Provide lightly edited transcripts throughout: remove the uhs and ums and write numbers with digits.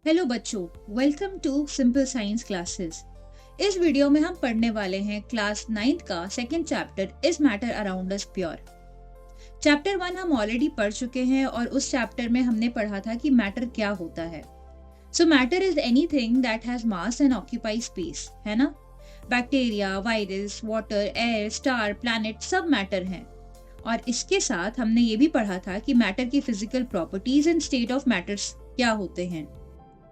Hello बच्चों, welcome to simple science classes. इस video में हम पढ़ने वाले हैं क्लास 9th का second chapter is matter around us pure. Chapter 1 हम ऑलरेडी पढ़ चुके हैं और उस चैप्टर में हमने पढ़ा था कि मैटर क्या होता है। सो matter is anything that has mass and occupy space, है ना। Bacteria, virus, water, air, star, planet सब मैटर हैं। और इसके साथ हमने ये भी पढ़ा था कि मैटर की physical properties and state of matters क्या होते हैं।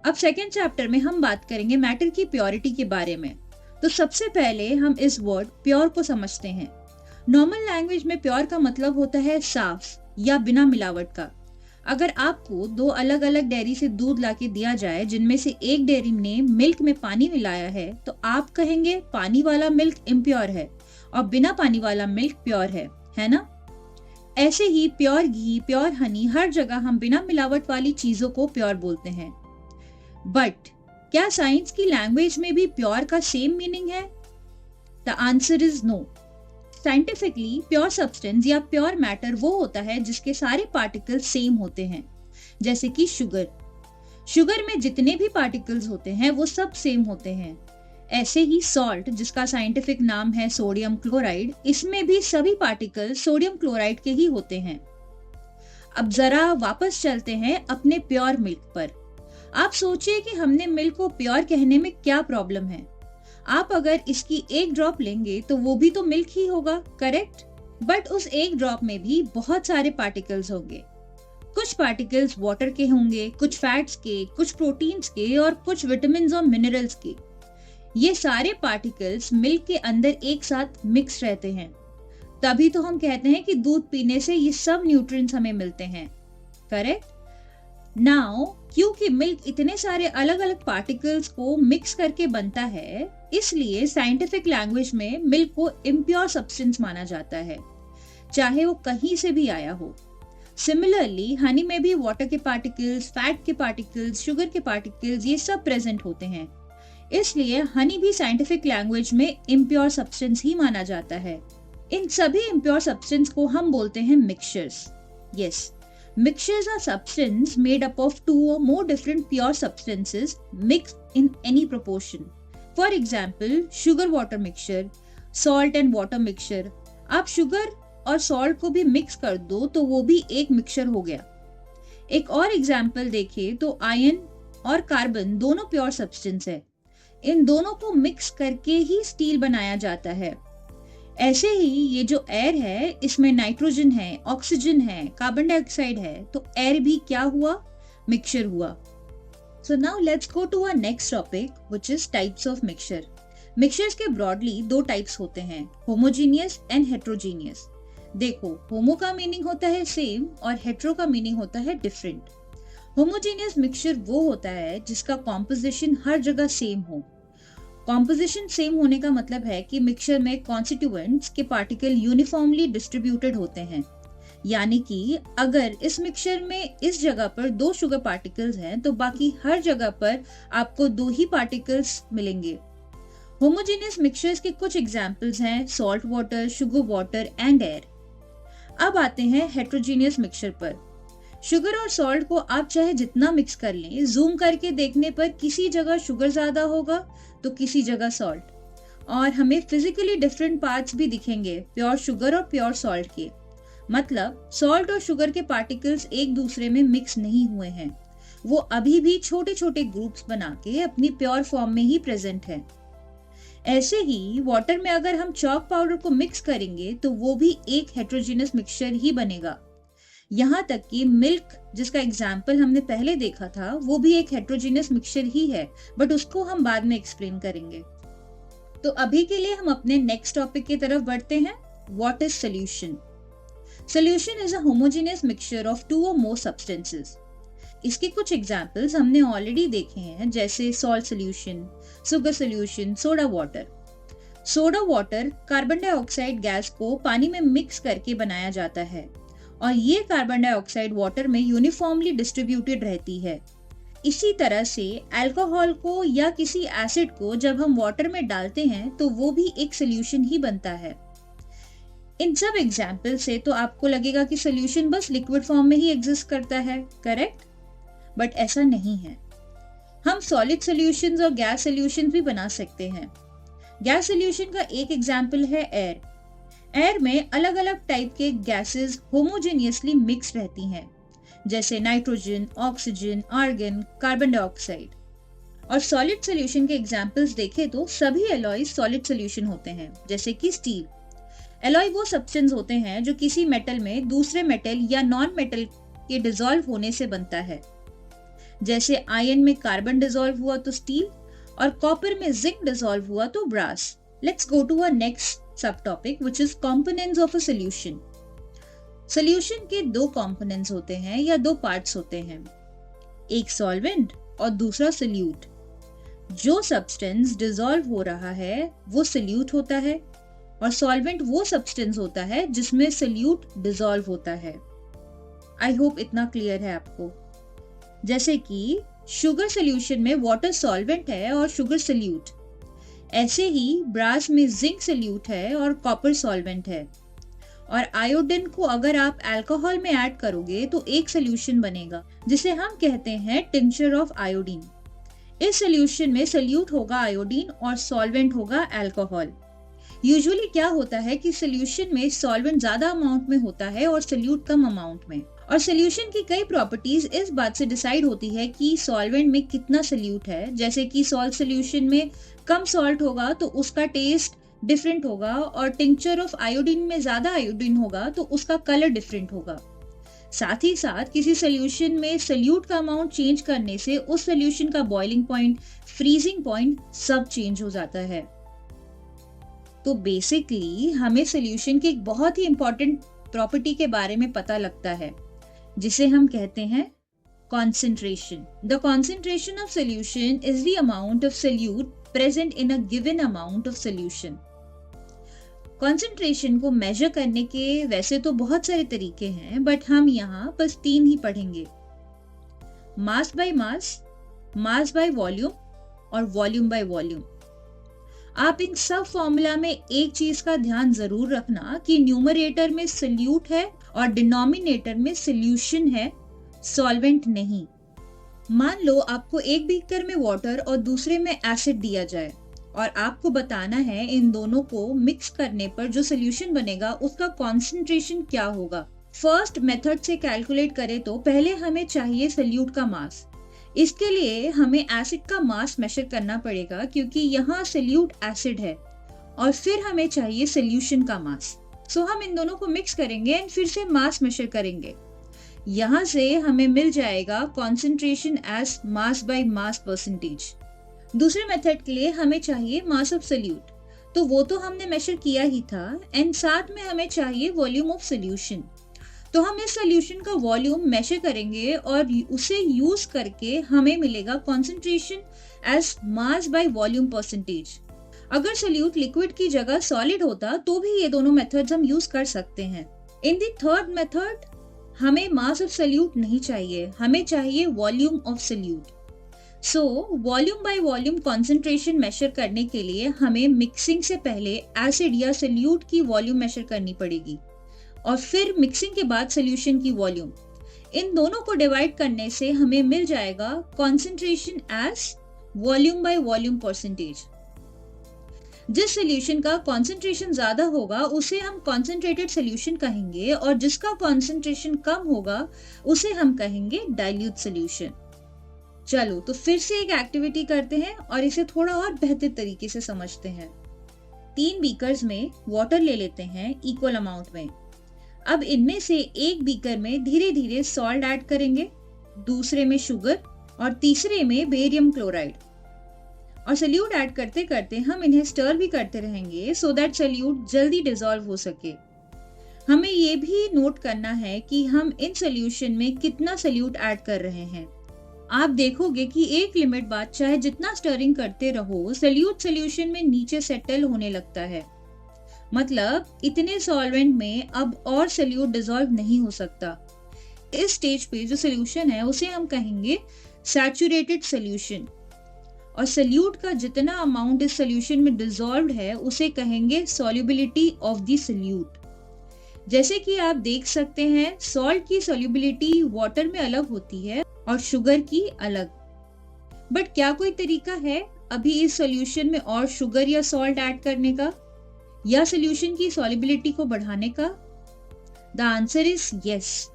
अब सेकेंड चैप्टर में हम बात करेंगे मैटर की प्योरिटी के बारे में। तो सबसे पहले हम इस वर्ड प्योर को समझते हैं। नॉर्मल लैंग्वेज में प्योर का मतलब होता है साफ या बिना मिलावट का। अगर आपको दो अलग अलग डेयरी से दूध लाके दिया जाए जिनमें से एक डेयरी ने मिल्क में पानी मिलाया है, तो आप कहेंगे पानी वाला मिल्क इम्प्योर है और बिना पानी वाला मिल्क प्योर है ना। ऐसे ही प्योर घी, प्योर हनी, हर जगह हम बिना मिलावट वाली चीजों को प्योर बोलते हैं। बट क्या साइंस की लैंग्वेज में भी प्योर का सेम मीनिंग है? The answer is no. Scientifically pure substance या प्योर मैटर वो होता है जिसके सारे पार्टिकल्स सेम होते हैं, जैसे कि शुगर में जितने भी पार्टिकल्स होते हैं वो सब सेम होते हैं। ऐसे ही सॉल्ट, जिसका साइंटिफिक नाम है सोडियम क्लोराइड, इसमें भी सभी पार्टिकल्स सोडियम क्लोराइड के ही होते हैं। अब जरा वापस चलते हैं अपने प्योर मिल्क पर। आप सोचिए कि हमने मिल्क को प्योर कहने में क्या प्रॉब्लम है। आप अगर इसकी एक ड्रॉप लेंगे तो वो भी तो मिल्क ही होगा, करेक्ट। बट उस एक ड्रॉप में भी बहुत सारे पार्टिकल्स होंगे। कुछ पार्टिकल्स वाटर के होंगे, कुछ फैट्स के, कुछ प्रोटीन्स के और कुछ विटामिन्स और मिनरल्स के। ये सारे पार्टिकल्स मिल्क के अंदर एक साथ मिक्स रहते हैं। तभी तो हम कहते हैं कि दूध पीने से ये सब न्यूट्रिएंट्स हमें मिलते हैं, करेक्ट। नाउ क्योंकि मिल्क इतने सारे अलग अलग पार्टिकल्स को मिक्स करके बनता है, इसलिए साइंटिफिक लैंग्वेज में मिल्क को इम्प्योर सब्सटेंस माना जाता है, चाहे वो कहीं से भी आया हो। सिमिलरली हनी में भी वाटर के पार्टिकल्स, फैट के पार्टिकल्स, शुगर के पार्टिकल्स, ये सब प्रेजेंट होते हैं। इसलिए हनी भी साइंटिफिक लैंग्वेज में इम्प्योर सब्सटेंस ही माना जाता है। इन सभी इम्प्योर सब्सटेंस को हम बोलते हैं mixtures. Yes, mixtures are substance made up of two or more different pure substances mixed in any proportion. For example, sugar water mixture, salt and water mixture. आप sugar और सॉल्ट को भी mix कर दो तो वो भी एक मिक्सचर हो गया। एक और एग्जाम्पल देखिए तो आयरन और कार्बन दोनों प्योर सब्सटेंस है। इन दोनों को मिक्स करके ही स्टील बनाया जाता है। ऐसे ही ये जो एयर है, इसमें नाइट्रोजन है, ऑक्सीजन है, कार्बन डाइऑक्साइड है, तो एयर भी क्या हुआ? मिक्सचर हुआ। So now let's go to our next topic which is types of mixture. Mixtures के ब्रॉडली दो टाइप्स होते हैं, होमोजीनियस एंड हेट्रोजीनियस। देखो, होमो का मीनिंग होता है सेम और हेट्रो का मीनिंग होता है डिफरेंट। होमोजीनियस मिक्सचर वो होता है जिसका कॉम्पोजिशन हर जगह सेम हो। कॉम्पोजिशन सेम होने का मतलब है कि मिक्सचर में कॉन्स्टिट्यूएंट्स के पार्टिकल यूनिफॉर्मली डिस्ट्रीब्यूटेड होते हैं। यानी कि अगर इस मिक्सचर में इस जगह पर दो शुगर पार्टिकल्स हैं तो बाकी हर जगह पर आपको दो ही पार्टिकल्स मिलेंगे। होमोजेनियस मिक्सचर्स के कुछ एग्जांपल्स हैं salt water, sugar water and air. अब आते हैं हेट्रोजीनियस मिक्सचर पर। शुगर और सॉल्ट को आप चाहे जितना मिक्स कर लें, जूम करके देखने पर किसी जगह शुगर ज्यादा होगा तो किसी जगह सॉल्ट, और हमें फिजिकली डिफरेंट पार्ट्स भी दिखेंगे प्योर शुगर और प्योर सॉल्ट के। मतलब सॉल्ट और शुगर के पार्टिकल्स एक दूसरे में मिक्स नहीं हुए हैं, वो अभी भी छोटे छोटे ग्रुप्स बना के अपनी प्योर फॉर्म में ही प्रेजेंट है। ऐसे ही वाटर में अगर हम चॉक पाउडर को मिक्स करेंगे तो वो भी एक हेट्रोजीनियस मिक्सचर ही बनेगा। यहाँ तक कि मिल्क, जिसका एग्जाम्पल हमने पहले देखा था, वो भी एक हेट्रोजीनियस मिक्सचर ही है, बट उसको हम बाद में एक्सप्लेन करेंगे। तो अभी के लिए हम अपने नेक्स्ट टॉपिक की तरफ बढ़ते हैं। What is solution? Solution is a homogeneous mixture of two or more substances. इसके कुछ एग्जाम्पल्स हमने ऑलरेडी देखे हैं, जैसे salt solution, sugar solution, soda water. Soda water carbon dioxide gas को पानी में मिक्स करके बनाया जाता है और ये कार्बन डाइऑक्साइड वाटर में यूनिफॉर्मली डिस्ट्रीब्यूटेड रहती है। इसी तरह से अल्कोहल को या किसी एसिड को जब हम वाटर में डालते हैं तो वो भी एक सोल्यूशन ही बनता है। इन सब एग्जाम्पल से तो आपको लगेगा कि सोल्यूशन बस लिक्विड फॉर्म में ही एग्जिस्ट करता है, करेक्ट? बट ऐसा नहीं है। हम सॉलिड सॉल्यूशंस और गैस सॉल्यूशंस भी बना सकते हैं। गैस सॉल्यूशन का एक एग्जांपल है एयर। एयर में अलग अलग टाइप के गैसेस होमोजेनियसली मिक्स रहती हैं, जैसे nitrogen, oxygen, argon, carbon dioxide. और सॉलिड सॉल्यूशन के एग्जांपल्स देखें तो सभी एलॉयज सॉलिड सॉल्यूशन होते हैं, जैसे कि स्टील। एलॉय वो सब्सटेंस होते हैं जो किसी मेटल में दूसरे मेटल या नॉन मेटल के डिसॉल्व होने से बनता है। जैसे आयरन में कार्बन डिसॉल्व हुआ तो स्टील, और कॉपर में जिंक डिसॉल्व हुआ तो brass. Let's go to our next subtopic which is components of a solution. Solution के दो कंपोनेंट्स होते हैं या दो पार्ट्स होते हैं, एक सॉल्वेंट और दूसरा सोल्यूट। जो सब्सटेंस डिसॉल्व हो रहा है वो सोल्यूट होता है, और सॉल्वेंट वो सब्सटेंस होता है जिसमें सोल्यूट डिसॉल्व होता है। आई होप इतना क्लियर है आपको। जैसे कि शुगर सॉल्यूशन में वाटर सॉल्वेंट है और शुगर सोल्यूट, ऐसे ही ब्रास में जिंक सोल्यूट है और कॉपर सॉल्वेंट है। और आयोडीन को अगर आप अल्कोहल में ऐड करोगे तो एक सॉल्यूशन बनेगा जिसे हम कहते हैं टिंचर ऑफ आयोडीन। इस सॉल्यूशन में सोल्यूट होगा आयोडीन और सॉल्वेंट होगा अल्कोहल। यूजुअली क्या होता है कि सॉल्यूशन में सॉल्वेंट ज्यादा अमाउंट में होता है और सोल्यूट कम अमाउंट में। और सॉल्यूशन की कई प्रॉपर्टीज इस बात से डिसाइड होती है कि सॉल्वेंट में कितना सोल्यूट है। जैसे कि सॉल्ट सॉल्यूशन में कम सॉल्ट होगा तो उसका टेस्ट डिफरेंट होगा, और टिंचर ऑफ आयोडीन में ज्यादा आयोडीन होगा तो उसका कलर डिफरेंट होगा। साथ ही साथ किसी सॉल्यूशन में सोल्यूट का अमाउंट चेंज करने से उस सॉल्यूशन का बॉइलिंग पॉइंट, फ्रीजिंग पॉइंट सब चेंज हो जाता है। तो बेसिकली हमें सॉल्यूशन की एक बहुत ही इंपॉर्टेंट प्रॉपर्टी के बारे में पता लगता है जिसे हम कहते हैं concentration. The concentration of solution is the amount of solute present in a given amount of solution. Concentration को measure करने के वैसे तो बहुत सारे तरीके हैं, बट हम यहाँ बस 3 ही पढ़ेंगे, mass by mass, mass by volume और volume by volume। आप इन सब फॉर्मूला में एक चीज का ध्यान जरूर रखना कि न्यूमरेटर में सोल्यूट है और डिनोमिनेटर में सोल्यूशन है, सॉल्वेंट नहीं। मान लो आपको एक बीकर में वाटर और दूसरे में एसिड दिया जाए और आपको बताना है इन दोनों को मिक्स करने पर जो सोल्यूशन बनेगा उसका कॉन्सेंट्रेशन क्या होगा। फर्स्ट मेथड से कैलकुलेट करें तो पहले हमें चाहिए सोल्यूट का मास। इसके लिए हमें एसिड का मास मेजर करना पड़ेगा क्योंकि यहाँ सोल्यूट एसिड है, और फिर हमें चाहिए सोल्यूशन का मास। सो हम इन दोनों को मिक्स करेंगे एंड फिर से मास मेजर करेंगे। यहाँ से हमें मिल जाएगा concentration as mass by mass percentage. दूसरे मेथड के लिए हमें चाहिए मास ऑफ सोल्यूट, तो वो तो हमने मेजर किया ही था, एंड साथ में हमें चाहिए वॉल्यूम ऑफ सोल्यूशन। तो हम इस सोल्यूशन का वॉल्यूम मेजर करेंगे और उसे यूज करके हमें मिलेगा concentration as mass by volume percentage. अगर सोल्यूट लिक्विड की जगह सॉलिड होता तो भी ये दोनों मेथड्स हम यूज कर सकते हैं। इन द थर्ड मेथड हमें मास ऑफ सोल्यूट नहीं चाहिए, हमें चाहिए volume of solute. So volume by volume concentration measure करने के लिए हमें मिक्सिंग से पहले एसिड या सोल्यूट की वॉल्यूम मेजर करनी पड़ेगी और फिर मिक्सिंग के बाद सोल्यूशन की वॉल्यूम। इन दोनों को डिवाइड करने से हमें मिल जाएगा concentration as volume by volume percentage. जिस सोल्यूशन का कॉन्सेंट्रेशन ज्यादा होगा उसे हम कॉन्सेंट्रेटेड सोल्यूशन कहेंगे, और जिसका कॉन्सेंट्रेशन कम होगा उसे हम कहेंगे डाइल्यूट सोल्यूशन। चलो तो फिर से एक एक्टिविटी करते हैं और इसे थोड़ा और बेहतर तरीके से समझते हैं। 3 बीकर्स में वाटर ले लेते हैं इक्वल अमाउंट में। अब इनमें से एक बीकर में धीरे धीरे सॉल्ट ऐड करेंगे, दूसरे में शुगर और तीसरे में बेरियम क्लोराइड। और सोल्यूट ऐड करते करते हम इन्हें स्टर भी करते रहेंगे सो दैट सोल्यूट जल्दी डिसॉल्व हो सके। हमें ये भी नोट करना है कि हम इन सोल्यूशन में कितना सोल्यूट ऐड कर रहे हैं। आप देखोगे कि एक लिमिट बाद चाहे जितना स्टरिंग करते रहो सोल्यूट सोल्यूशन में नीचे सेटल होने लगता है। मतलब इतने सॉल्वेंट में अब और सोल्यूट डिसॉल्व नहीं हो सकता। इस स्टेज पे जो सोल्यूशन है उसे हम कहेंगे सैचुरेटेड सोल्यूशन, और सोल्यूट का जितना अमाउंट इस सोल्यूशन में डिसॉल्व्ड है उसे कहेंगे सॉल्युबिलिटी ऑफ द सोल्यूट। जैसे कि आप देख सकते हैं सॉल्ट की सॉल्युबिलिटी वाटर में अलग होती है और शुगर की अलग। बट क्या कोई तरीका है अभी इस सॉल्यूशन में और शुगर या सॉल्ट ऐड करने का या सॉल्यूशन की सॉल्युबिलिटी को बढ़ाने का? The answer is yes.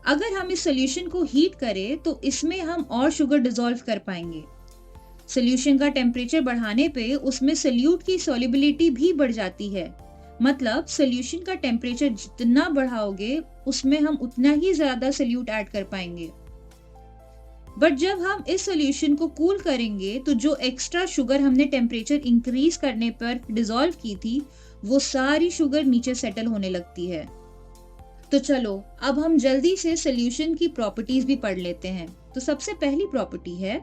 अगर हम इस सॉल्यूशन को हीट करें तो इसमें हम और शुगर डिसॉल्व कर पाएंगे। सॉल्यूशन का टेम्परेचर बढ़ाने पे उसमें सॉल्यूट की सॉल्युबिलिटी भी बढ़ जाती है। मतलब सॉल्यूशन का टेम्परेचर जितना बढ़ाओगे उसमें हम उतना ही ज्यादा सॉल्यूट ऐड कर पाएंगे। बट जब हम इस सॉल्यूशन को कूल करेंगे तो जो एक्स्ट्रा शुगर हमने टेम्परेचर इंक्रीज करने पर डिसॉल्व की थी वो सारी शुगर नीचे सेटल होने लगती है। तो चलो अब हम जल्दी से सॉल्यूशन की प्रॉपर्टीज भी पढ़ लेते हैं। तो सबसे पहली प्रॉपर्टी है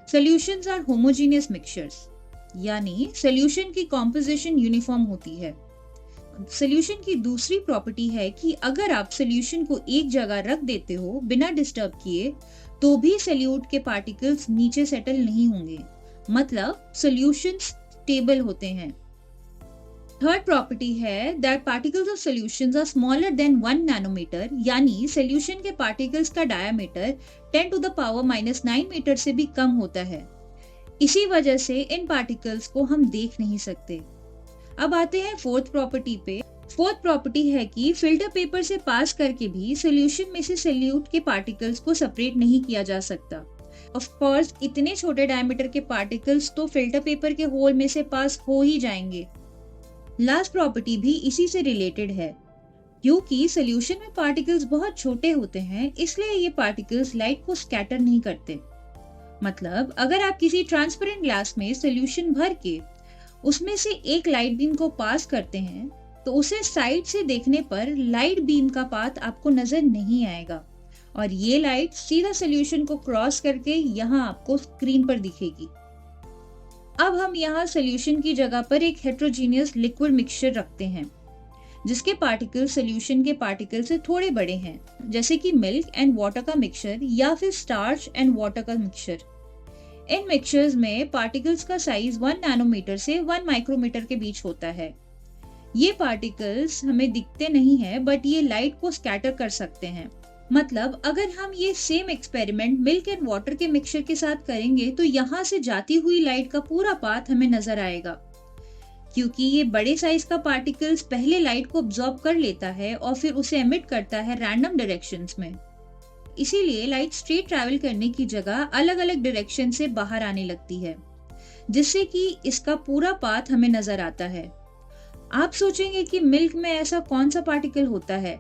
सॉल्यूशंस आर होमोजेनियस मिक्सचर्स, यानी सॉल्यूशन की कॉम्पोजिशन यूनिफॉर्म होती है। सॉल्यूशन की दूसरी प्रॉपर्टी है कि अगर आप सॉल्यूशन को एक जगह रख देते हो बिना डिस्टर्ब किए तो भी सॉल्यूट के पार्टिकल्स नीचे सेटल नहीं होंगे, मतलब सॉल्यूशंस स्टेबल होते हैं। Third property is that particles of solutions are smaller than 1 nanometre, यानी सॉल्यूशन के पार्टिकल्स का diameter 10 to the power -9 metre से भी कम होता है। इसी वजह से इन पार्टिकल्स को हम देख नहीं सकते। अब आते हैं फोर्थ प्रॉपर्टी पे। फोर्थ प्रॉपर्टी है कि फिल्टर पेपर से पास करके भी सॉल्यूशन में से सॉल्यूट के पार्टिकल्स को सेपरेट नहीं किया जा सकता। ऑफ कोर्स इतने छोटे डायमीटर के पार्टिकल्स तो फिल्टर पेपर के होल में से पास हो ही जाएंगे। लास्ट प्रॉपर्टी भी इसी से रिलेटेड है। क्योंकि सॉल्यूशन में पार्टिकल्स बहुत छोटे होते हैं इसलिए ये पार्टिकल्स लाइट को स्कैटर नहीं करते। मतलब अगर आप किसी ट्रांसपेरेंट ग्लास में सॉल्यूशन भर के उसमें से एक लाइट बीम को पास करते हैं तो उसे साइड से देखने पर लाइट बीम का पाथ आपको नजर नहीं आएगा और ये लाइट सीधा सॉल्यूशन को क्रॉस करके यहाँ आपको स्क्रीन पर दिखेगी। अब हम यहाँ सॉल्यूशन की जगह पर एक हेट्रोजीनियस लिक्विड मिक्सचर रखते हैं जिसके पार्टिकल सॉल्यूशन के पार्टिकल से थोड़े बड़े हैं, जैसे कि मिल्क एंड वाटर का मिक्सचर या फिर स्टार्च एंड वाटर का मिक्सचर। इन मिक्सचर्स में पार्टिकल्स का साइज 1 नैनोमीटर से 1 माइक्रोमीटर के बीच होता है। ये पार्टिकल्स हमें दिखते नहीं है बट ये लाइट को स्कैटर कर सकते हैं। मतलब अगर हम ये same experiment milk and water के मिक्सचर के साथ करेंगे तो यहाँ से जाती हुई लाइट का पूरा पाथ हमें नजर आएगा। क्योंकि ये बड़े साइज का पार्टिकल्स पहले लाइट को अब्सॉर्ब कर लेता है और फिर उसे एमिट करता है रैंडम डायरेक्शंस में। इसीलिए लाइट स्ट्रेट ट्रैवल करने की जगह अलग अलग डायरेक्शन से बाहर आने लगती है, जिससे कि इसका पूरा पाथ हमें नजर आता है। आप सोचेंगे कि मिल्क में ऐसा कौन सा पार्टिकल होता है?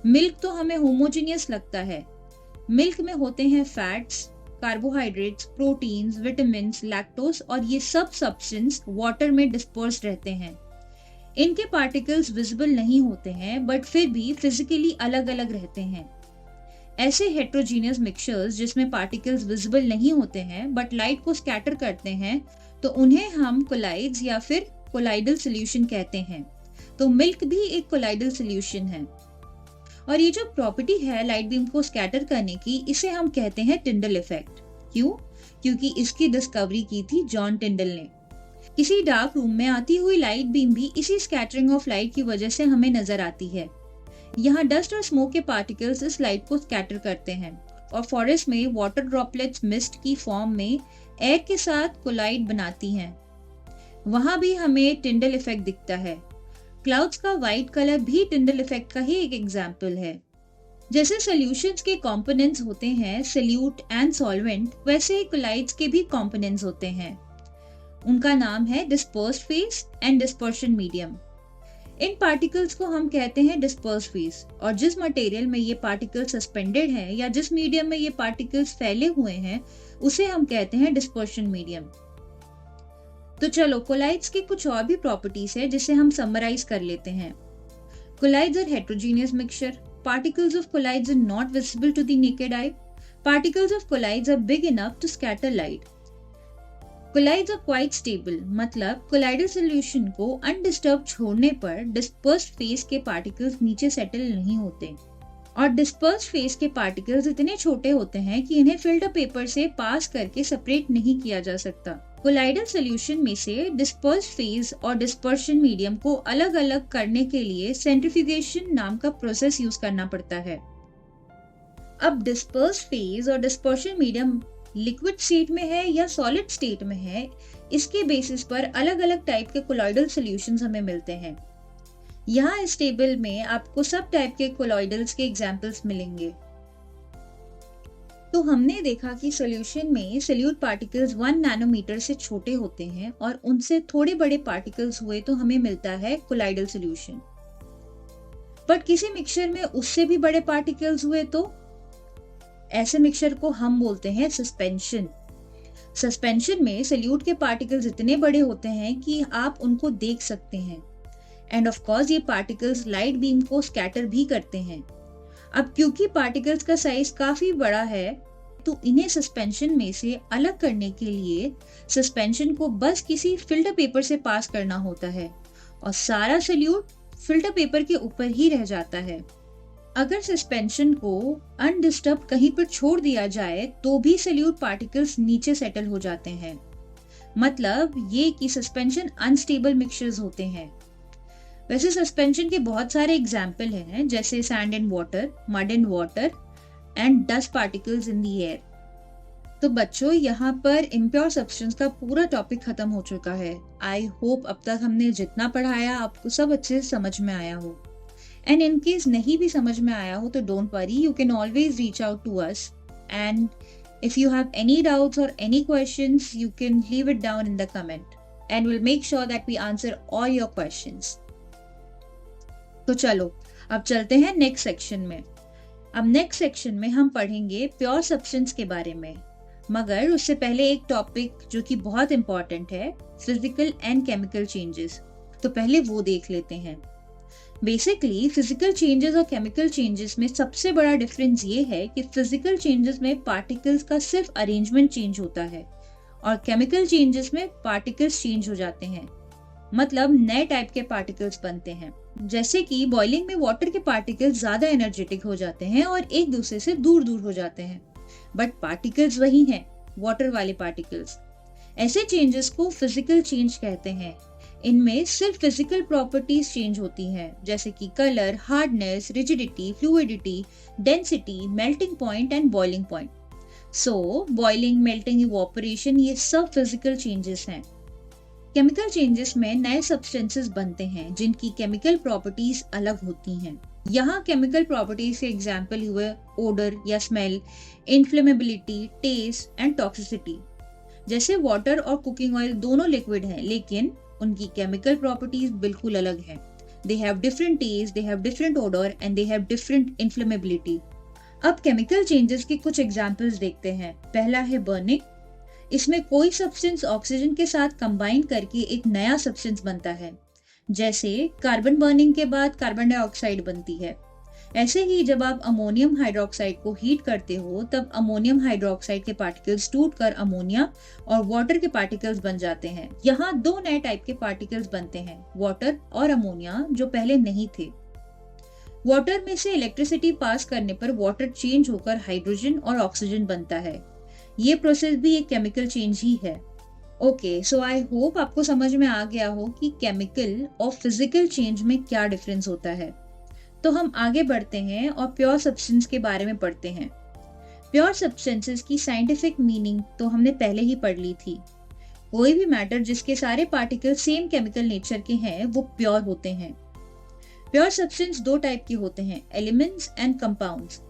मिल्क तो हमें होमोजेनियस लगता है। मिल्क में होते हैं fats, carbohydrates, proteins, vitamins, lactose और ये सब सब्सटेंस वाटर में डिस्पर्स रहते हैं। इनके पार्टिकल्स विजिबल नहीं होते हैं बट फिर भी फिजिकली अलग अलग रहते हैं। ऐसे हेट्रोजीनियस मिक्सचर्स जिसमें पार्टिकल्स विजिबल नहीं होते हैं बट लाइट को स्कैटर करते हैं तो उन्हें हम कोलाइड्स या फिर कोलाइडल सॉल्यूशन कहते हैं। तो मिल्क भी एक कोलाइडल सॉल्यूशन है। और ये जो प्रॉपर्टी है लाइट बीम को स्कैटर करने की, इसे हम कहते हैं टिंडल इफेक्ट। क्यों? क्योंकि इसकी डिस्कवरी की थी जॉन टिंडल ने। किसी डार्क रूम में आती हुई लाइट बीम भी इसी स्कैटरिंग ऑफ लाइट की वजह से हमें नजर आती है। यहाँ डस्ट और स्मोक के पार्टिकल्स इस लाइट को स्कैटर करते हैं और फॉरेस्ट में वाटर ड्रॉपलेट्स मिस्ट की फॉर्म में एयर के साथ कोलाइड बनाती हैं। वहां भी हमें टिंडल इफेक्ट दिखता है। क्लाउड्स का वाइट कलर भी टिंडल इफेक्ट का ही एक एग्जाम्पल है। जैसे सॉल्यूशंस के कंपोनेंट्स होते हैं सॉल्यूट एंड सॉल्वेंट, वैसे ही कोलाइड्स के भी कंपोनेंट्स होते हैं। उनका नाम है dispersed phase and dispersion medium. In particles को हम कहते हैं डिस्पर्स्ड फेज और जिस मटेरियल में ये पार्टिकल सस्पेंडेड है या जिस मीडियम में ये पार्टिकल्स फैले हुए हैं उसे हम कहते हैं डिस्पर्शन मीडियम। तो चलो कोलाइड्स की कुछ और भी प्रॉपर्टीज है जिसे हम समराइज कर लेते हैं। Colloids are heterogeneous mixture. Particles of colloids are not visible to the naked eye. Particles of colloids are big enough to scatter light. Colloids are quite stable, मतलब कोलाइडल सॉल्यूशन को undisturb छोड़ने पर dispersed phase के particles नीचे settle नहीं होते और dispersed phase के पार्टिकल्स इतने छोटे होते हैं कि इन्हें फिल्टर पेपर से पास करके सेपरेट नहीं किया जा सकता। कोलाइडल सॉल्यूशन में से डिस्पर्स्ड फेज और डिस्पर्शन मीडियम को अलग अलग करने के लिए सेंट्रीफ्यूगेशन नाम का प्रोसेस यूज करना पड़ता है। अब डिस्पर्स्ड फेज और डिस्पर्शन मीडियम लिक्विड स्टेट में है या सॉलिड स्टेट में है, इसके बेसिस पर अलग अलग टाइप के कोलॉइडल सॉल्यूशंस हमें मिलते हैं। यहाँ इस टेबल में आपको सब टाइप के कोलॉइडल्स के एग्जांपल्स मिलेंगे। तो हमने देखा कि सॉल्यूशन में सोल्यूट पार्टिकल्स 1 नैनोमीटर से छोटे होते हैं और उनसे थोड़े बड़े पार्टिकल्स हुए तो हमें मिलता है कोलाइडल सॉल्यूशन। पर किसी मिक्सचर में उससे भी बड़े पार्टिकल्स हुए तो ऐसे मिक्सचर को हम बोलते हैं सस्पेंशन। सस्पेंशन में सोल्यूट के पार्टिकल्स इतने बड़े होते हैं कि आप उनको देख सकते हैं, एंड ऑफ कोर्स ये पार्टिकल्स लाइट बीम को स्कैटर भी करते हैं। अब क्योंकि पार्टिकल्स का साइज काफी बड़ा है, तो इन्हें सस्पेंशन में से अलग करने के लिए सस्पेंशन को बस किसी फिल्टर पेपर से पास करना होता है और सारा सोल्यूट फिल्टर पेपर के ऊपर ही रह जाता है। अगर सस्पेंशन को अनडिस्टर्ब कहीं पर छोड़ दिया जाए तो भी सोल्यूट पार्टिकल्स नीचे सेटल हो जाते हैं। मतलब ये कि सस्पेंशन अनस्टेबल मिक्सचर्स होते हैं। वैसे सस्पेंशन के बहुत सारे एग्जाम्पल हैं, जैसे sand and water, mud and water and dust particles in the air. तो बच्चों, यहाँ पर इम्प्योर सब्सटेंस का पूरा टॉपिक खत्म हो चुका है। आई होप अब तक हमने जितना पढ़ाया आपको सब अच्छे से समझ में आया हो। एंड इन केस नहीं भी समझ में आया हो तो don't worry, you can always reach out to us, and if you have any doubts or any questions, you can leave it down in the comment and we'll make sure that we answer all your questions. तो चलो अब चलते हैं next section में। अब next section में हम पढ़ेंगे प्योर सब्सटेंस के बारे में, मगर उससे पहले एक टॉपिक जो कि बहुत इंपॉर्टेंट है, फिजिकल एंड केमिकल चेंजेस। तो पहले वो देख लेते हैं। बेसिकली फिजिकल चेंजेस और केमिकल चेंजेस में सबसे बड़ा डिफरेंस ये है कि फिजिकल चेंजेस में पार्टिकल्स का सिर्फ अरेंजमेंट चेंज होता है और केमिकल चेंजेस में पार्टिकल्स चेंज हो जाते हैं, मतलब नए टाइप के पार्टिकल्स बनते हैं। जैसे कि बॉइलिंग में वाटर के पार्टिकल्स ज्यादा एनर्जेटिक हो जाते हैं और एक दूसरे से दूर दूर हो जाते हैं, बट पार्टिकल्स वही हैं, वाटर वाले पार्टिकल्स। ऐसे चेंजेस को फिजिकल चेंज कहते हैं। इनमें सिर्फ फिजिकल प्रॉपर्टीज चेंज होती हैं, जैसे कि colour, hardness, rigidity, fluidity, density, melting point and boiling point. So boiling, melting, evaporation, ये सब फिजिकल चेंजेस हैं। केमिकल चेंजेस में नए सब्सटेंसेस बनते हैं जिनकी केमिकल प्रॉपर्टीज अलग होती हैं। यहाँ केमिकल प्रॉपर्टीज के एग्जाम्पल हुए ओडर या स्मेल, इन्फ्लेमेबिलिटी, टेस्ट एंड टॉक्सिसिटी। जैसे वाटर और कुकिंग ऑयल दोनों लिक्विड हैं, लेकिन उनकी केमिकल प्रॉपर्टीज बिल्कुल अलग हैं। They have different taste, they have different odor and they have different inflammability. अब केमिकल चेंजेस के कुछ एग्जाम्पल्स देखते हैं। पहला है बर्निंग। इसमें कोई सब्सटेंस ऑक्सीजन के साथ कंबाइन करके एक नया सब्सटेंस बनता है, जैसे कार्बन बर्निंग के बाद कार्बन डाइऑक्साइड बनती है। ऐसे ही जब आप अमोनियम हाइड्रोक्साइड को हीट करते हो तब अमोनियम हाइड्रोक्साइड के पार्टिकल्स टूटकर अमोनिया और वाटर के पार्टिकल्स बन जाते हैं। यहाँ दो नए टाइप के पार्टिकल्स बनते हैं, वाटर और अमोनिया, जो पहले नहीं थे। वाटर में से इलेक्ट्रिसिटी पास करने पर वाटर चेंज होकर हाइड्रोजन और ऑक्सीजन बनता है। ये प्रोसेस भी एक केमिकल चेंज ही है। ओके, सो आई होप आपको समझ में आ गया हो कि केमिकल और फिजिकल चेंज में क्या डिफरेंस होता है। तो हम आगे बढ़ते हैं और प्योर सब्सटेंस के बारे में पढ़ते हैं। प्योर सब्सटेंसेस की साइंटिफिक मीनिंग तो हमने पहले ही पढ़ ली थी। कोई भी मैटर जिसके सारे पार्टिकल सेम केमिकल नेचर के हैं वो प्योर होते हैं। प्योर सब्सटेंस दो टाइप के होते हैं, एलिमेंट्स एंड कंपाउंड्स।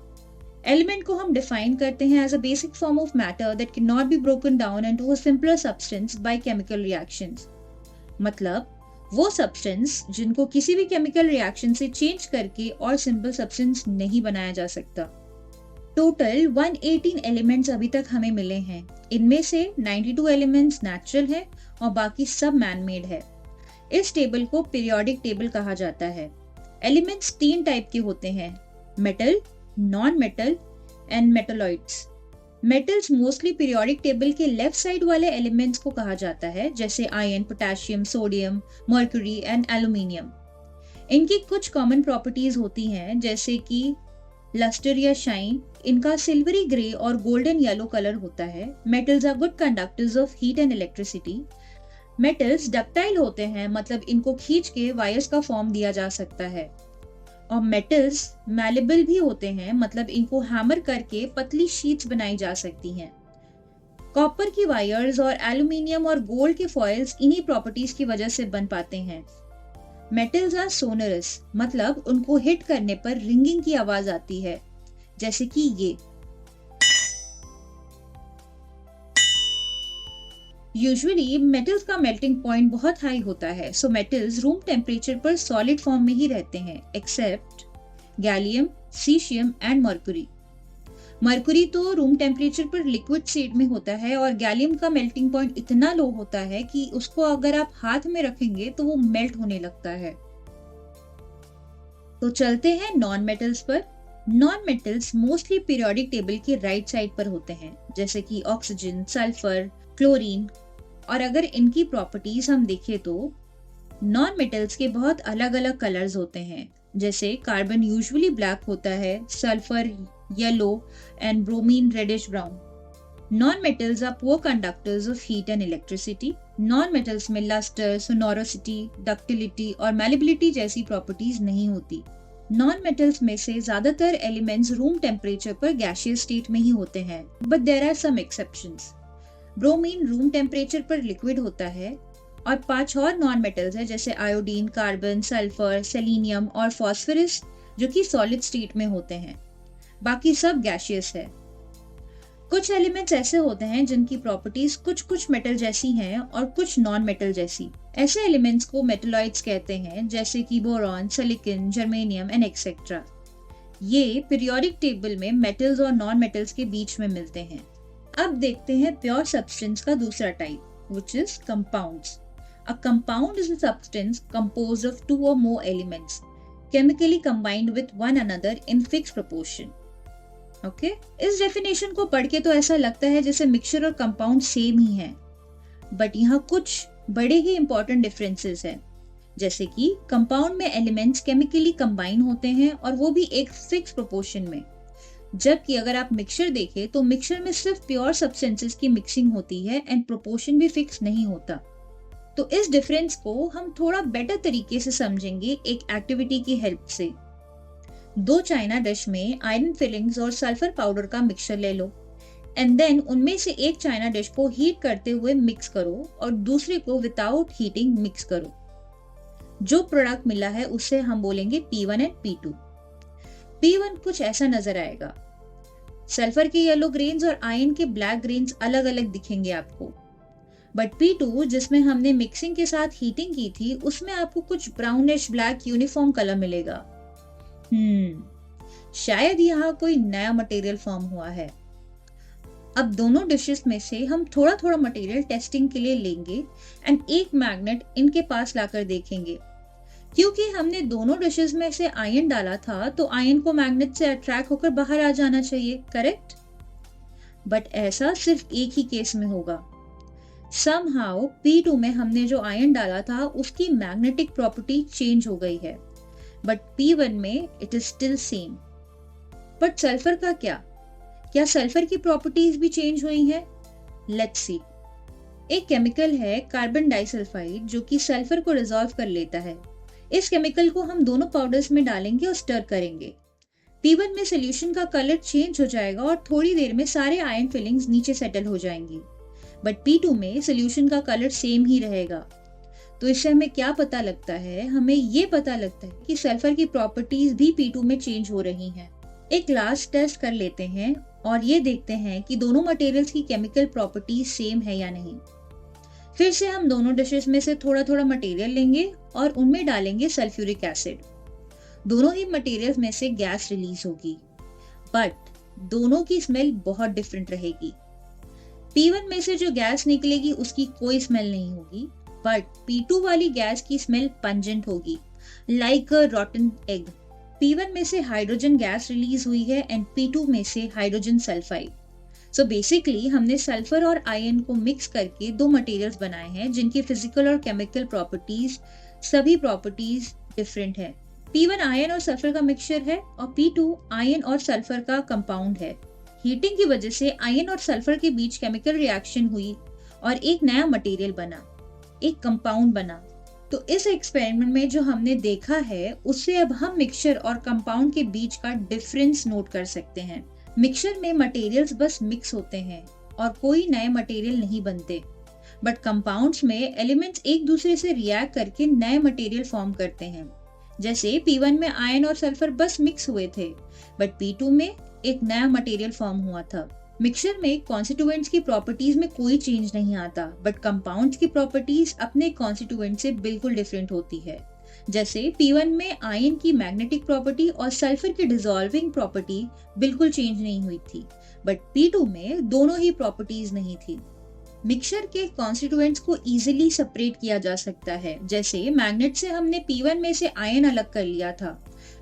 एलिमेंट को हम डिफाइन करते हैं as a basic form of matter that can not be broken down into a simpler substance by chemical reactions. मतलब वो सब्सटेंस जिनको किसी भी केमिकल रिएक्शन से चेंज करके और सिंपल सब्सटेंस नहीं बनाया जा सकता। टोटल 118 एलिमेंट्स अभी तक हमें मिले हैं। इनमें से 92 एलिमेंट्स नेचुरल है और बाकी सब मैन मेड है। इस टेबल को पीरियोडिक टेबल कहा जाता है। एलिमेंट्स 3 टाइप के होते हैं, metal, non metal and metalloids. Metals mostly periodic table के लेफ्ट साइड वाले एलिमेंट्स को कहा जाता है, जैसे iron, potassium, sodium, mercury and aluminium. इनकी कुछ कॉमन प्रॉपर्टीज होती हैं, जैसे कि लस्टर या शाइन। इनका सिल्वरी ग्रे और गोल्डन येलो कलर होता है। Metals are good conductors of heat and electricity. Metals ductile होते हैं, मतलब इनको खींच के वायर्स का फॉर्म दिया जा सकता है। और मेटल्स मैलेबल भी होते हैं, मतलब इनको हैमर करके पतली शीट्स बनाई जा सकती हैं। कॉपर की वायर्स और एल्यूमिनियम और गोल्ड के फॉइल्स इन्हीं प्रॉपर्टीज की वजह से बन पाते हैं। मेटल्स आर सोनरस, मतलब उनको हिट करने पर रिंगिंग की आवाज आती है, जैसे कि ये। यूजुअली मेटल्स का मेल्टिंग पॉइंट बहुत हाई होता है, सो मेटल्स रूम टेम्परेचर पर सॉलिड फॉर्म में ही रहते हैं, except gallium, caesium and mercury. Mercury तो रूम टेम्परेचर पर लिक्विड स्टेट में होता है और गैलियम का मेल्टिंग पॉइंट इतना लो होता है कि उसको अगर आप हाथ में रखेंगे तो वो मेल्ट होने लगता है। तो चलते हैं नॉन मेटल्स पर। Non metals mostly periodic table के राइट साइड पर होते हैं, जैसे कि ऑक्सीजन, सल्फर, क्लोरीन। और अगर इनकी प्रॉपर्टीज हम देखें तो नॉन मेटल्स के बहुत अलग अलग कलर्स होते हैं, जैसे कार्बन यूजुअली ब्लैक होता है, sulphur yellow and bromine reddish brown. Non metals are poor conductors of heat and electricity. Non metals में लस्टर, सोनोरोसिटी, डक्टिलिटी और मैलेबिलिटी जैसी प्रॉपर्टीज नहीं होती। नॉन मेटल्स में से ज्यादातर एलिमेंट्स रूम टेम्परेचर पर गैसियस स्टेट में ही होते हैं, but there are some exceptions. Bromine room temperature पर लिक्विड होता है और 5 और नॉन मेटल्स हैं, जैसे आयोडीन, कार्बन, सल्फर, सेलेनियम और फास्फोरस, जो कि सॉलिड स्टेट में होते हैं। बाकी सब गैसियस है। कुछ एलिमेंट्स ऐसे होते हैं जिनकी प्रॉपर्टीज कुछ मेटल जैसी हैं और कुछ नॉन मेटल जैसी। ऐसे एलिमेंट्स को मेटलॉइड्स कहते हैं, जैसे कि boron, silicon, germanium and etcetera. ये पीरियोडिक टेबल में मेटल्स और नॉन मेटल्स के बीच में मिलते हैं। अब देखते हैं प्योर सब्सटेंस का दूसरा type, which is compounds. A compound is a substance composed of 2 or more elements, chemically combined with one another in fixed proportion. Okay? इस डेफिनेशन को पढ़ के तो ऐसा लगता है जैसे मिक्सचर और कंपाउंड सेम ही है, बट यहाँ कुछ बड़े ही इंपॉर्टेंट डिफरेंसेस हैं, जैसे कि कंपाउंड में एलिमेंट्स केमिकली कंबाइन होते हैं और वो भी एक फिक्स प्रोपोर्शन में, जबकि अगर आप मिक्सचर देखें तो मिक्सचर में सिर्फ प्योर सब्सटेंसेस की मिक्सिंग होती है एंड प्रोपोर्शन भी फिक्स नहीं होता। तो इस डिफरेंस को हम थोड़ा बेटर तरीके से समझेंगे एक एक्टिविटी की हेल्प से। 2 चाइना डिश में आयरन फिलिंग्स और सल्फर पाउडर का मिक्सचर ले लो एंड देन उनमें से एक चाइना डिश को हीट करते हुए मिक्स करो और दूसरे को विदाउट हीटिंग मिक्स करो। जो प्रोडक्ट मिला है उससे हम बोलेंगे P1 एंड P2। P1 कुछ ऐसा नजर आएगा। सल्फर के येलो ग्रेन्स और आयरन के ब्लैक ग्रेन्स अलग अलग दिखेंगे आपको, बट P2 जिसमें हमने मिक्सिंग के साथ हीटिंग की थी, उसमें आपको कुछ ब्राउनिश ब्लैक यूनिफॉर्म कलर मिलेगा। शायद यहाँ कोई नया मटेरियल फॉर्म हुआ है। अब दोनों डिशेस में से हम थोड़ा थोड़ा मटेरियल टेस्टिंग के लिए लेंगे एंड एक मैग्नेट इनके पास लाकर देखेंगे। क्योंकि हमने दोनों डिशेस में से आयरन डाला था, तो आयरन को मैग्नेट से अट्रैक्ट होकर बाहर आ जाना चाहिए, करेक्ट? बट ऐसा सिर्फ एक ही केस में होगा। समहाउ P2 में हमने जो आयरन डाला था उसकी मैग्नेटिक प्रॉपर्टी चेंज हो गई है, बट P1 में it is still same. But sulphur का क्या सल्फर की प्रॉपर्टीज भी चेंज हुई हैं? Let's see. एक केमिकल है कार्बन डाइसल्फाइड, जो कि सल्फर को डिसॉल्व कर लेता है। इस केमिकल को हम दोनों पाउडर्स में डालेंगे और स्टर करेंगे। P1 में सोल्यूशन का कलर चेंज हो जाएगा और थोड़ी देर में सारे आयरन फिलिंग्स नीचे सेटल हो जाएंगी, बट P2 में सोल्यूशन का कलर सेम ही रहेगा। तो इससे हमें क्या पता लगता है? हमें ये पता लगता है कि सल्फर की प्रॉपर्टीज भी P2 में चेंज हो रही हैं। एक लास्ट टेस्ट कर लेते हैं और ये देखते हैं कि दोनों मटेरियल्स की केमिकल प्रॉपर्टीज सेम है या नहीं। फिर से हम दोनों डिशेस में से थोड़ा थोड़ा मटेरियल लेंगे और उनमें डालेंगे सल्फ्यूरिक एसिड। दोनों ही मटेरियल्स में से गैस रिलीज होगी, बट दोनों की स्मेल बहुत डिफरेंट रहेगी। P1 में से जो गैस निकलेगी उसकी कोई स्मेल नहीं होगी, बट P2 वाली गैस की स्मेल पंजेंट होगी, लाइक अ रॉटन एग। P1 में से हाइड्रोजन गैस रिलीज हुई है एंड P2 में से हाइड्रोजन सल्फाइड। सो बेसिकली हमने सल्फर और आयरन को मिक्स करके 2 मटेरियल्स बनाए हैं जिनकी फिजिकल और केमिकल प्रॉपर्टीज सभी प्रॉपर्टीज डिफरेंट है। P1 आयरन और सल्फर का मिक्सचर है और P2 आयरन और सल्फर का कंपाउंड है। हीटिंग की वजह से आयरन और सल्फर के बीच केमिकल रिएक्शन हुई और एक नया मटेरियल बना, एक कंपाउंड बना। तो इस एक्सपेरिमेंट में जो हमने देखा है उससे अब हम मिक्सचर और कंपाउंड के बीच का डिफरेंस नोट कर सकते हैं। मिक्सचर में मटेरियल्स बस मिक्स होते हैं और कोई नए मटेरियल नहीं बनते। बट कंपाउंड्स में एलिमेंट्स एक दूसरे से रिएक्ट करके नए मटेरियल फॉर्म करते हैं। जैसे P1 में आयन और सल्फर बस मिक्स हुए थे, बट P2 में एक नया मटेरियल फॉर्म हुआ था। मिक्सचर में कॉन्स्टिट्यूएंट्स की प्रॉपर्टीज में कोई चेंज नहीं आता, बट कंपाउंड्स की प्रॉपर्टीज अपने कॉन्स्टिट्यूएंट से बिल्कुल डिफरेंट होती है। जैसे P1 में आयन की मैग्नेटिक प्रॉपर्टी और सल्फर की डिसॉल्विंग प्रॉपर्टी बिल्कुल चेंज नहीं हुई थी, बट P2 में दोनों ही प्रॉपर्टीज नहीं थी। मिक्सचर के कॉन्स्टिट्यूएंट्स को इजीली सेपरेट किया जा सकता है। जैसे मैग्नेट से हमने P1 में से आयन अलग कर लिया था,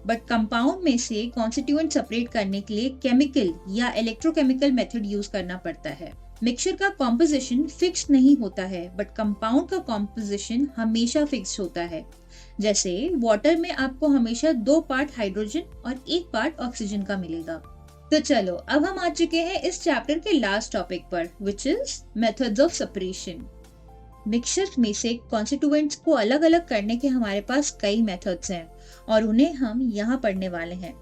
बट कंपाउंड में से कॉन्स्टिट्यूएंट सेपरेट करने के लिए केमिकल या इलेक्ट्रोकेमिकल मेथड यूज करना पड़ता है। मिक्सचर का कॉम्पोजिशन फिक्स नहीं होता है, बट कंपाउंड का कॉम्पोजिशन हमेशा फिक्स होता है। जैसे वाटर में आपको हमेशा 2 पार्ट हाइड्रोजन और 1 पार्ट ऑक्सीजन का मिलेगा। तो चलो अब हम आ चुके हैं इस चैप्टर के लास्ट टॉपिक पर, which is methods of separation. Mixture में से कॉन्स्टिट्यूएंट्स को अलग अलग करने के हमारे पास कई मेथड्स हैं और उन्हें हम यहाँ पढ़ने वाले हैं।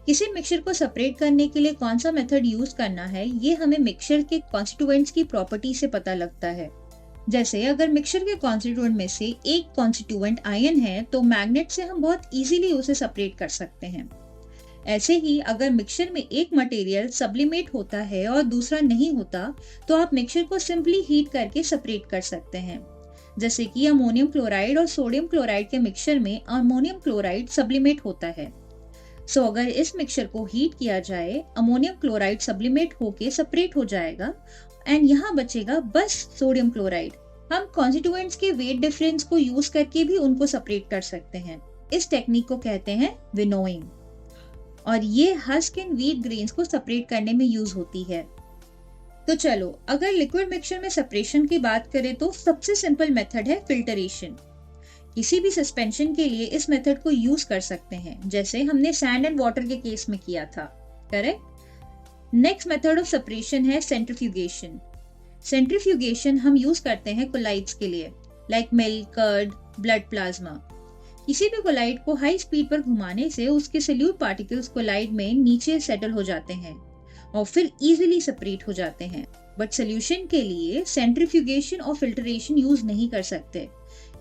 किसी मिक्सचर को सेपरेट करने के लिए कौन सा मेथड यूज करना है, ये हमें मिक्सचर के कॉन्स्टिट्यूएंट्स की प्रॉपर्टी से पता लगता है। जैसे अगर मिक्सचर के कॉन्स्टिट्यूएंट में से एक कॉन्स्टिट्यूएंट आयन है, तो मैग्नेट से हम बहुत इजीली उसे सेपरेट कर सकते हैं। ऐसे ही अगर मिक्सचर में एक मटेरियल सब्लिमेट होता है और दूसरा नहीं होता, तो आप मिक्सचर को सिंपली हीट करके सेपरेट कर सकते हैं। जैसे कि अमोनियम क्लोराइड और सोडियम क्लोराइड के मिक्सचर में अमोनियम क्लोराइड सब्लिमेट होता है। सो अगर इस मिक्सचर को हीट किया जाए, अमोनियम क्लोराइड सब्लिमेट होके सेपरेट हो जाएगा एंड यहाँ बचेगा बस सोडियम क्लोराइड। हम कॉन्स्टिट्यूएंट्स के वेट डिफरेंस को यूज करके भी उनको सेपरेट कर सकते हैं। इस टेक्निक को कहते हैं विनोइंग, और ये हस्क एंड व्हीट ग्रेन्स को सेपरेट करने में यूज होती है। तो चलो अगर लिक्विड मिक्सचर में सेपरेशन की बात करें तो सबसे सिंपल मेथड है फिल्टरेशन। किसी भी सस्पेंशन के लिए इस मेथड को यूज कर सकते हैं, जैसे हमने सैंड एंड वाटर के केस में किया था। Correct. Next method of separation है सेंट्रीफ्यूगेशन। सेंट्रीफ्यूगेशन हम यूज करते हैं कोलाइड्स के लिए, like milk, curd, blood plasma. किसी भी कोलाइड को हाई स्पीड पर घुमाने से उसके सोल्यूट पार्टिकल्स कोलाइड में नीचे सेटल हो जाते हैं और फिर इजीली सेपरेट हो जाते हैं। बट सोल्यूशन के लिए सेंट्रीफ्यूगेशन और फिल्टरेशन यूज नहीं कर सकते।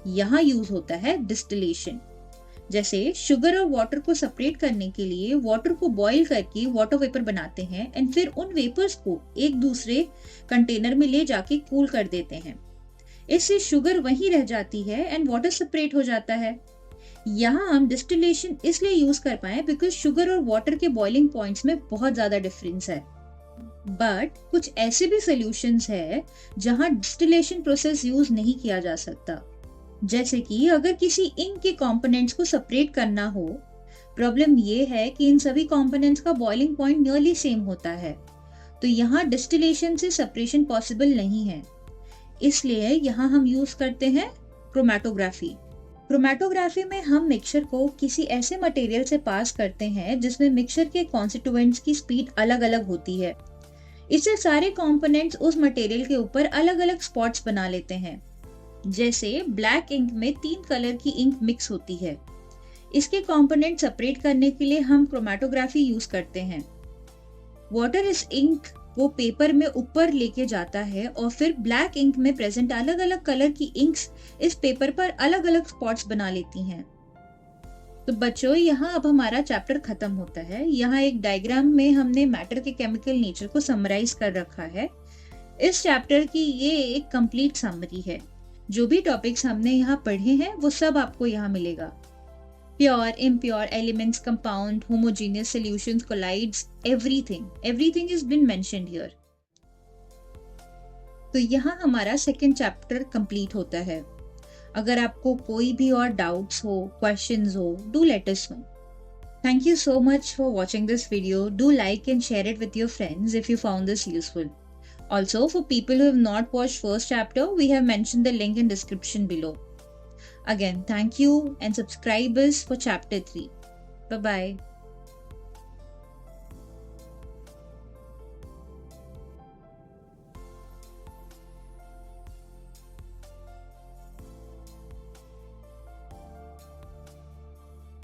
यहाँ यूज होता है डिस्टिलेशन। जैसे शुगर और वाटर को सेपरेट करने के लिए वाटर को बॉईल करके वाटर वेपर बनाते हैं एंड फिर उन वेपर्स को एक दूसरे कंटेनर में ले जाके कूल कर देते हैं। इससे शुगर वहीं रह जाती है एंड वाटर सेपरेट हो जाता है। यहाँ हम डिस्टिलेशन इसलिए यूज कर पाए बिकॉज शुगर और वाटर के बॉइलिंग पॉइंट्स में बहुत ज्यादा डिफरेंस है। बट कुछ ऐसे भी सॉल्यूशंस है जहाँ डिस्टिलेशन प्रोसेस यूज नहीं किया जा सकता। जैसे कि अगर किसी इंक के कंपोनेंट्स को सेपरेट करना हो, प्रॉब्लम ये है कि इन सभी कंपोनेंट्स का बॉइलिंग पॉइंट नियरली सेम होता है, तो यहाँ डिस्टिलेशन से सेपरेशन पॉसिबल नहीं है। इसलिए यहाँ हम यूज करते हैं क्रोमैटोग्राफी। क्रोमैटोग्राफी में हम मिक्सचर को किसी ऐसे मटेरियल से पास करते हैं जिसमें मिक्सचर के कॉन्स्टिट्यूएंट्स की स्पीड अलग अलग होती है। इससे सारे कंपोनेंट्स उस मटेरियल के ऊपर अलग अलग स्पॉट्स बना लेते हैं। जैसे ब्लैक इंक में 3 कलर की इंक मिक्स होती है। इसके कंपोनेंट सेपरेट करने के लिए हम क्रोमैटोग्राफी यूज करते हैं। वाटर इस इंक को पेपर में ऊपर लेके जाता है और फिर ब्लैक इंक में प्रेजेंट अलग अलग कलर की इंक्स इस पेपर पर अलग अलग स्पॉट्स बना लेती हैं। तो बच्चों, यहाँ अब हमारा चैप्टर खत्म होता है। यहाँ एक डायग्राम में हमने मैटर के केमिकल नेचर को समराइज कर रखा है। इस चैप्टर की ये एक कंप्लीट समरी है। जो भी टॉपिक्स हमने यहाँ पढ़े हैं वो सब आपको यहाँ मिलेगा। Pure, impure elements, compound, homogeneous solutions, colloids, everything is been mentioned here. तो यहाँ हमारा सेकंड चैप्टर कंप्लीट होता है। अगर आपको कोई भी और डाउट्स हो, क्वेश्चंस हो, do let us know. Thank you so much for watching this video. Do like and share it with your friends if you found this useful. Also, for people who have not watched first chapter, we have mentioned the link in description below. Again, thank you and subscribe us for chapter 3. Bye-bye.